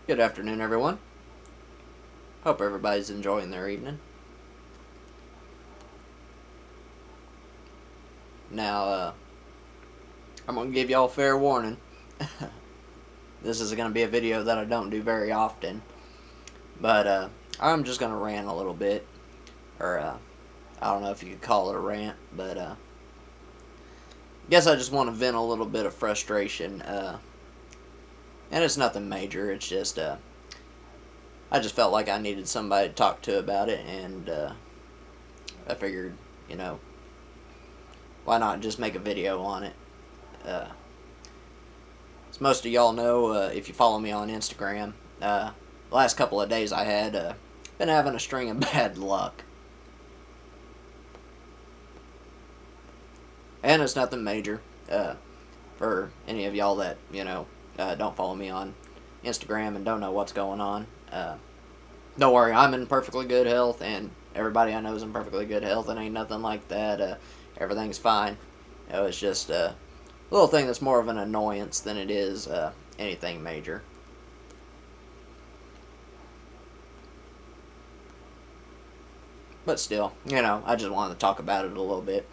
Good afternoon, everyone. Hope everybody's enjoying their evening. Now, I'm going to give y'all fair warning. This is going to be a video that I don't do very often, but I'm just going to rant a little bit, or I don't know if you could call it a rant, but I guess I just want to vent a little bit of frustration, and it's nothing major. It's just I just felt like I needed somebody to talk to about it, and I figured, why not just make a video on it? As most of y'all know, if you follow me on Instagram, the last couple of days I had been having a string of bad luck. And it's nothing major. For any of y'all that, don't follow me on Instagram and don't know what's going on, don't worry, I'm in perfectly good health, and everybody I know is in perfectly good health. It ain't nothing like that. Everything's fine. It's just a little thing that's more of an annoyance than it is anything major. But still, I just wanted to talk about it a little bit.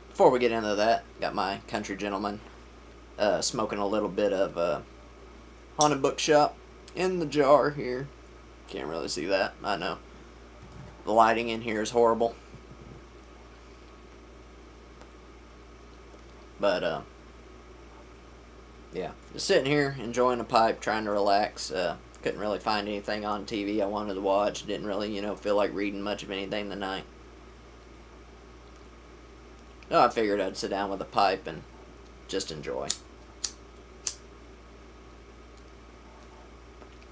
Before we get into that, got my country gentleman smoking a little bit of Haunted Bookshop in the jar here. Can't really see that, I know. The lighting in here is horrible. But, yeah, just sitting here, enjoying a pipe, trying to relax. Couldn't really find anything on TV I wanted to watch. Didn't really, feel like reading much of anything tonight. So I figured I'd sit down with a pipe and just enjoy.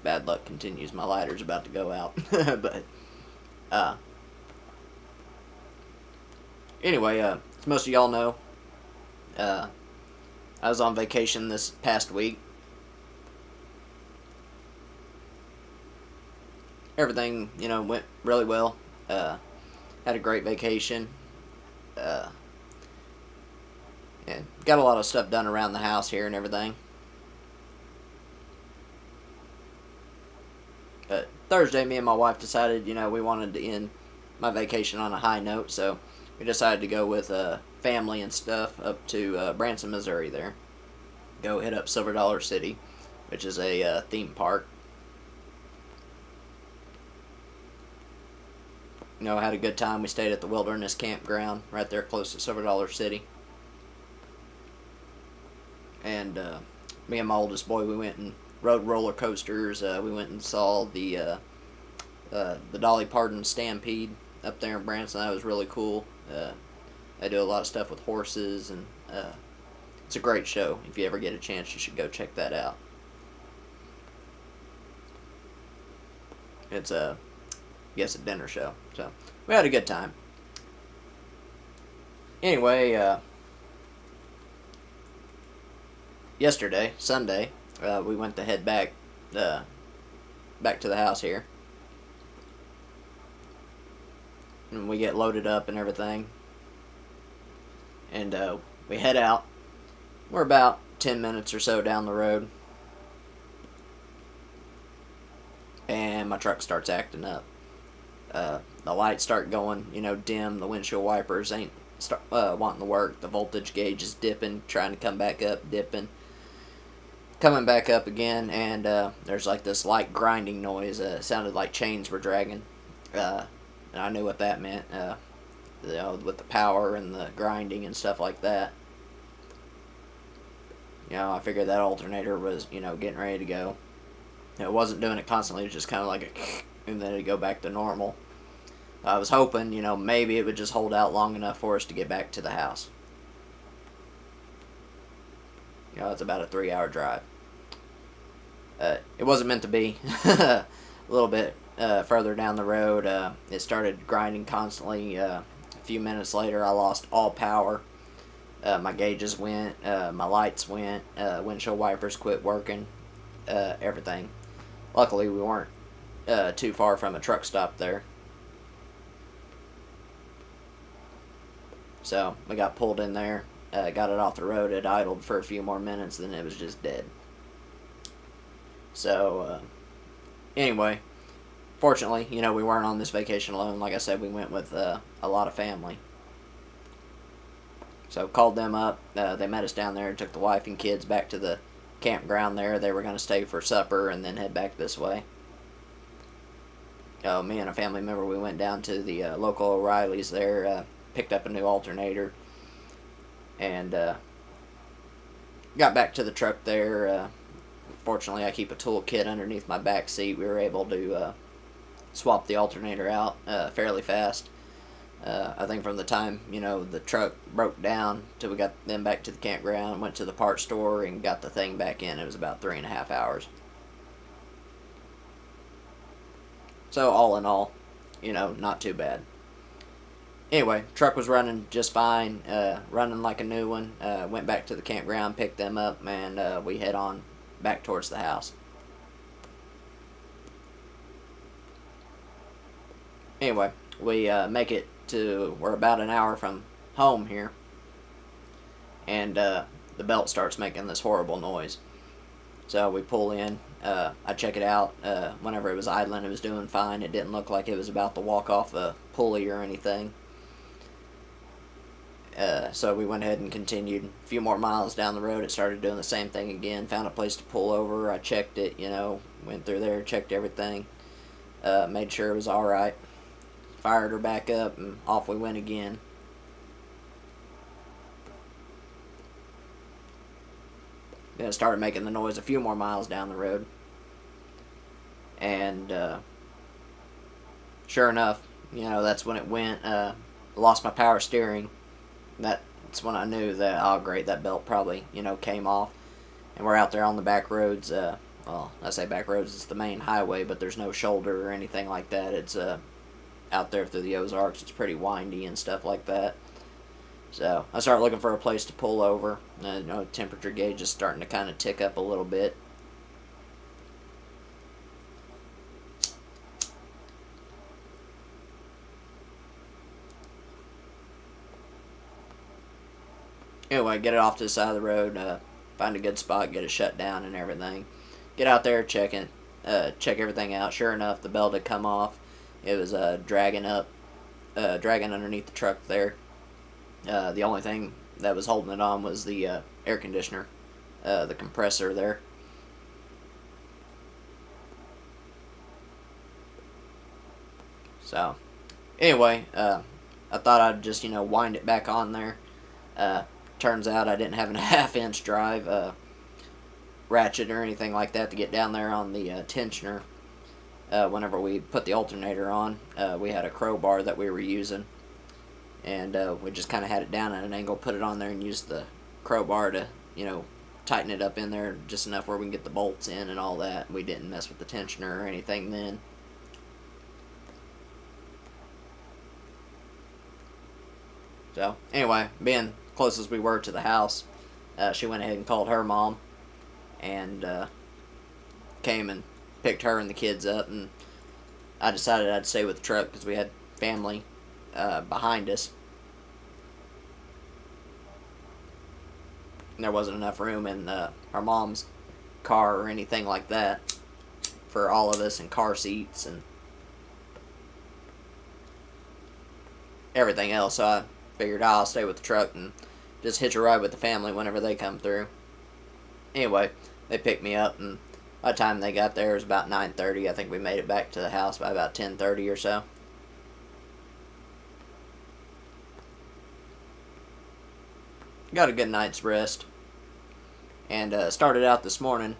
Bad luck continues. My lighter's about to go out. But, anyway, as most of y'all know, I was on vacation this past week. Everything, went really well. Had a great vacation. And got a lot of stuff done around the house here and everything. But Thursday, me and my wife decided, we wanted to end my vacation on a high note, so we decided to go with family and stuff up to Branson, Missouri there. Go hit up Silver Dollar City, which is a theme park. Had a good time. We stayed at the Wilderness Campground right there close to Silver Dollar City. And me and my oldest boy, we went and rode roller coasters. We went and saw the Dolly Parton Stampede up there in Branson. That was really cool. I do a lot of stuff with horses, and it's a great show. If you ever get a chance, you should go check that out. It's a dinner show. So we had a good time. Anyway, yesterday, Sunday, we went to head back to the house here, and we get loaded up and everything, and we head out. We're about 10 minutes or so down the road, and my truck starts acting up. The lights start going, dim. The windshield wipers ain't wanting to work. The voltage gauge is dipping, trying to come back up, dipping, coming back up again, and there's like this light grinding noise. It sounded like chains were dragging, and I knew what that meant. With the power and the grinding and stuff like that. I figured that alternator was, getting ready to go. It wasn't doing it constantly. It was just kind of like a, and then it'd go back to normal. I was hoping, maybe it would just hold out long enough for us to get back to the house. It's about a 3-hour drive. It wasn't meant to be. A little bit further down the road, it started grinding constantly. A few minutes later, I lost all power. My gauges went, my lights went, windshield wipers quit working, everything. Luckily, we weren't too far from a truck stop there. So we got pulled in there, got it off the road. It idled for a few more minutes, then it was just dead. So anyway, fortunately, we weren't on this vacation alone. Like I said, we went with a lot of family. So called them up. They met us down there and took the wife and kids back to the campground there. They were going to stay for supper and then head back this way. Me and a family member, we went down to the local O'Reilly's there, picked up a new alternator, and got back to the truck there. Fortunately, I keep a tool kit underneath my back seat. We were able to swap the alternator out fairly fast. I think from the time the truck broke down till we got them back to the campground, went to the parts store and got the thing back in, it was about 3.5 hours. So all in all, not too bad. Anyway, truck was running just fine, running like a new one. Went back to the campground, picked them up, and we head on back towards the house. Anyway, we make it to, we're about an hour from home here, and the belt starts making this horrible noise. So we pull in, I check it out. Whenever it was idling, it was doing fine. It didn't look like it was about to walk off a pulley or anything. So we went ahead and continued a few more miles down the road. It started doing the same thing again. Found a place to pull over. I checked it, went through there, checked everything, made sure it was alright. Fired her back up, and off we went again. Then it started making the noise a few more miles down the road. And sure enough, that's when it went. Lost my power steering. That's when I knew that, oh great, that belt probably, came off. And we're out there on the back roads. Well, I say back roads, it's the main highway, but there's no shoulder or anything like that. It's out there through the Ozarks. It's pretty windy and stuff like that. So I started looking for a place to pull over. Temperature gauge is starting to kind of tick up a little bit. Anyway, get it off to the side of the road, find a good spot, get it shut down and everything. Get out there, check everything out. Sure enough, the belt had come off. It was dragging underneath the truck there. The only thing that was holding it on was the air conditioner, the compressor there. So, anyway, I thought I'd just, wind it back on there. Turns out I didn't have a half-inch drive ratchet or anything like that to get down there on the tensioner. Whenever we put the alternator on, we had a crowbar that we were using, and we just kind of had it down at an angle, put it on there, and used the crowbar to, tighten it up in there just enough where we can get the bolts in and all that. We didn't mess with the tensioner or anything then. So, anyway, being close as we were to the house, she went ahead and called her mom, and came and picked her and the kids up, and I decided I'd stay with the truck because we had family behind us. And there wasn't enough room in our mom's car or anything like that for all of us, and car seats and everything else. So I figured I'll stay with the truck and just hitch a ride with the family whenever they come through. Anyway, they picked me up, and by the time they got there, it was about 9:30. I think we made it back to the house by about 10:30 or so. Got a good night's rest. And started out this morning.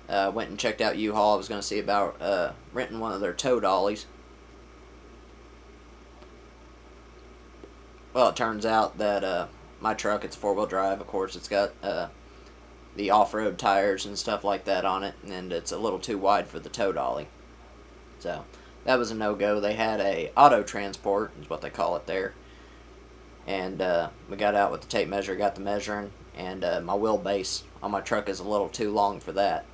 Went and checked out U-Haul. I was going to see about renting one of their tow dollies. Well, it turns out that my truck, it's 4-wheel drive. Of course, it's got the off-road tires and stuff like that on it, and it's a little too wide for the tow dolly. So that was a no-go. They had a auto transport, is what they call it there, and we got out with the tape measure, got the measuring, and my wheelbase on my truck is a little too long for that.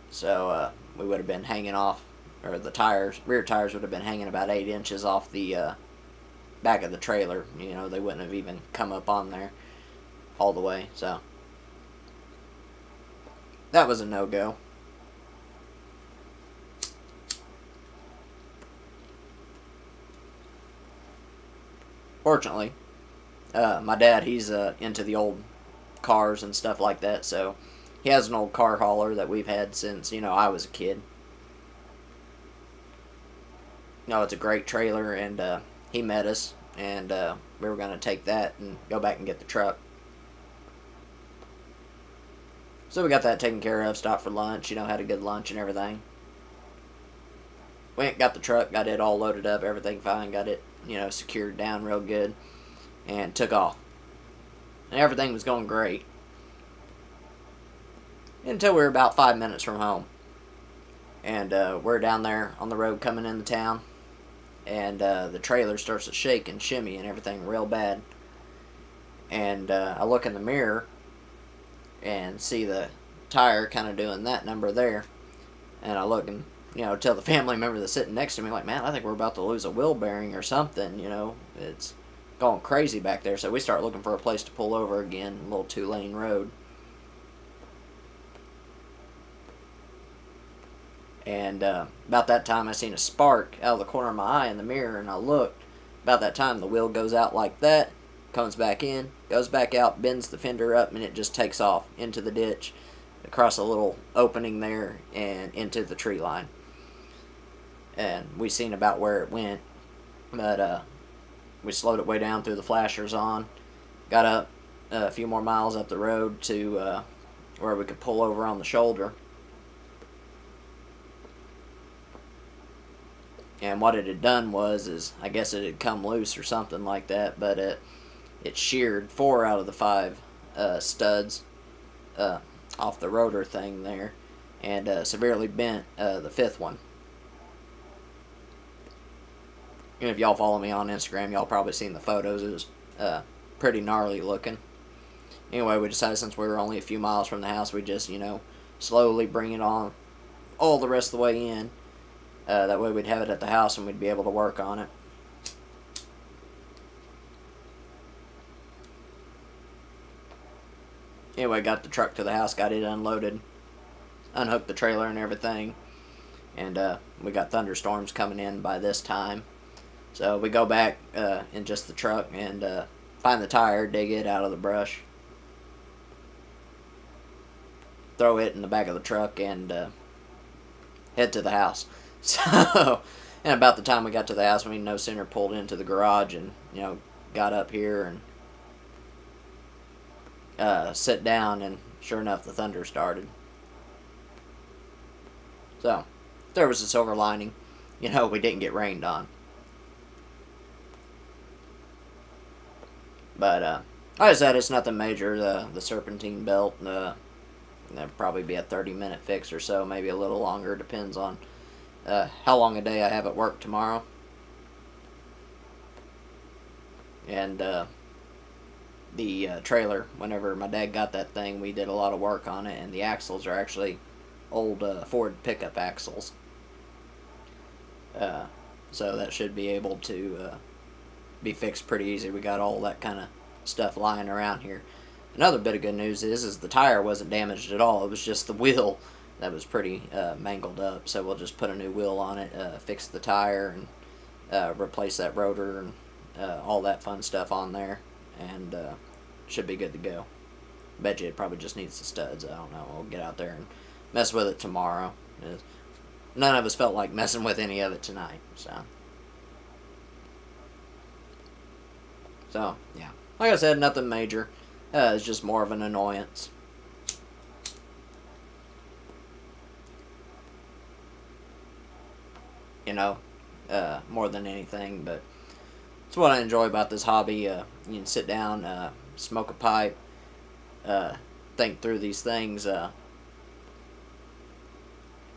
So we would have been hanging off, or the rear tires would have been hanging about 8 inches off the back of the trailer. They wouldn't have even come up on there all the way. So that was a no-go. fortunately, my dad, he's into the old cars and stuff like that, so he has an old car hauler that we've had since, I was a kid. It's a great trailer, and he met us, and we were going to take that and go back and get the truck. So we got that taken care of, stopped for lunch, had a good lunch and everything. Went, got the truck, got it all loaded up, everything fine, got it, secured down real good, and took off. And everything was going great. Until we were about 5 minutes from home. And we're down there on the road coming into town, and the trailer starts to shake and shimmy and everything real bad. And I look in the mirror and see the tire kind of doing that number there. And I look and, tell the family member that's sitting next to me, like, man, I think we're about to lose a wheel bearing or something, it's going crazy back there. So we start looking for a place to pull over again, a little 2-lane road. And about that time, I seen a spark out of the corner of my eye in the mirror, and I looked. About that time, the wheel goes out like that, comes back in, goes back out, bends the fender up, and it just takes off into the ditch, across a little opening there, and into the tree line. And we seen about where it went, but we slowed it way down, threw the flashers on, got up a few more miles up the road to where we could pull over on the shoulder. And what it had done is I guess it had come loose or something like that, but it sheared 4 out of the 5 studs off the rotor thing there, and severely bent the 5th one. And if y'all follow me on Instagram, y'all probably seen the photos. It was pretty gnarly looking. Anyway, we decided since we were only a few miles from the house, we just, slowly bring it on all the rest of the way in. That way we'd have it at the house and we'd be able to work on it. Anyway, got the truck to the house, got it unloaded, unhooked the trailer and everything, and we got thunderstorms coming in by this time. So we go back in just the truck and find the tire, dig it out of the brush, throw it in the back of the truck, and head to the house. So, and about the time we got to the house, we no sooner pulled into the garage and, got up here and sit down, and sure enough, the thunder started. So, there was a silver lining. We didn't get rained on. But, like I said, it's nothing major. The serpentine belt, that'd probably be a 30-minute fix or so, maybe a little longer, depends on how long a day I have at work tomorrow. And the trailer, whenever my dad got that thing, we did a lot of work on it, and the axles are actually old Ford pickup axles. So that should be able to be fixed pretty easy. We got all that kind of stuff lying around here. Another bit of good news is the tire wasn't damaged at all. It was just the wheel that was pretty mangled up. So we'll just put a new wheel on it, fix the tire, and replace that rotor and all that fun stuff on there, and should be good to go. Bet you it probably just needs the studs. I don't know. We'll get out there and mess with it tomorrow. None of us felt like messing with any of it tonight. So yeah. Like I said, nothing major. It's just more of an annoyance. More than anything, but it's what I enjoy about this hobby. You can sit down, smoke a pipe, think through these things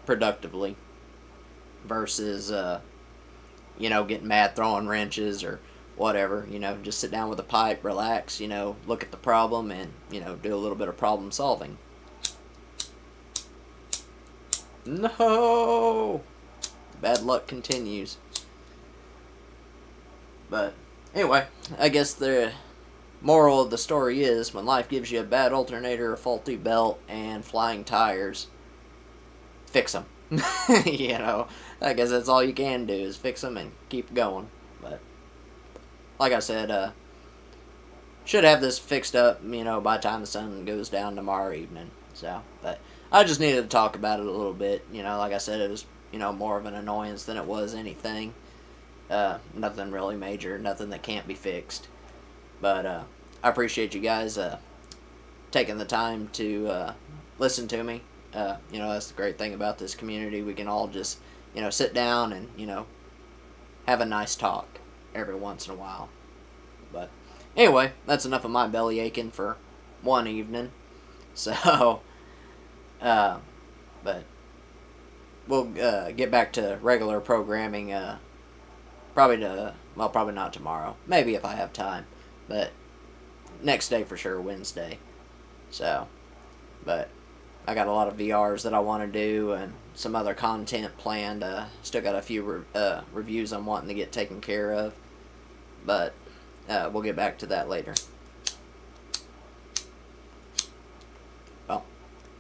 productively, versus getting mad, throwing wrenches or whatever. Just sit down with a pipe, relax, look at the problem, and do a little bit of problem solving. No, bad luck continues. But anyway, I guess the moral of the story is, when life gives you a bad alternator, a faulty belt, and flying tires, fix them. I guess that's all you can do, is fix them and keep going. But like I said, should have this fixed up, you know, by the time the sun goes down tomorrow evening. So, but I just needed to talk about it a little bit. You know, like I said, it was, you know, more of an annoyance than it was anything. Nothing really major, nothing that can't be fixed. But I appreciate you guys taking the time to listen to me. You know, that's the great thing about this community. We can all just, you know, sit down and, you know, have a nice talk every once in a while. But anyway, that's enough of my belly aching for one evening. So, but we'll get back to regular programming. Probably not tomorrow. Maybe if I have time, but next day for sure, Wednesday. So, but I got a lot of VRs that I want to do and some other content planned. Still got a few reviews I'm wanting to get taken care of, but we'll get back to that later. Well,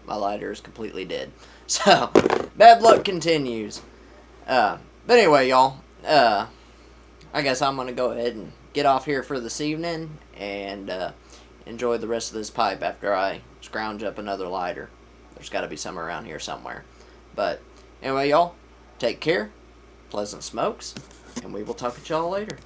my lighter is completely dead. So, bad luck continues. But anyway, y'all, I guess I'm going to go ahead and get off here for this evening and enjoy the rest of this pipe after I scrounge up another lighter. There's got to be some around here somewhere. But anyway, y'all, take care, pleasant smokes, and we will talk to y'all later.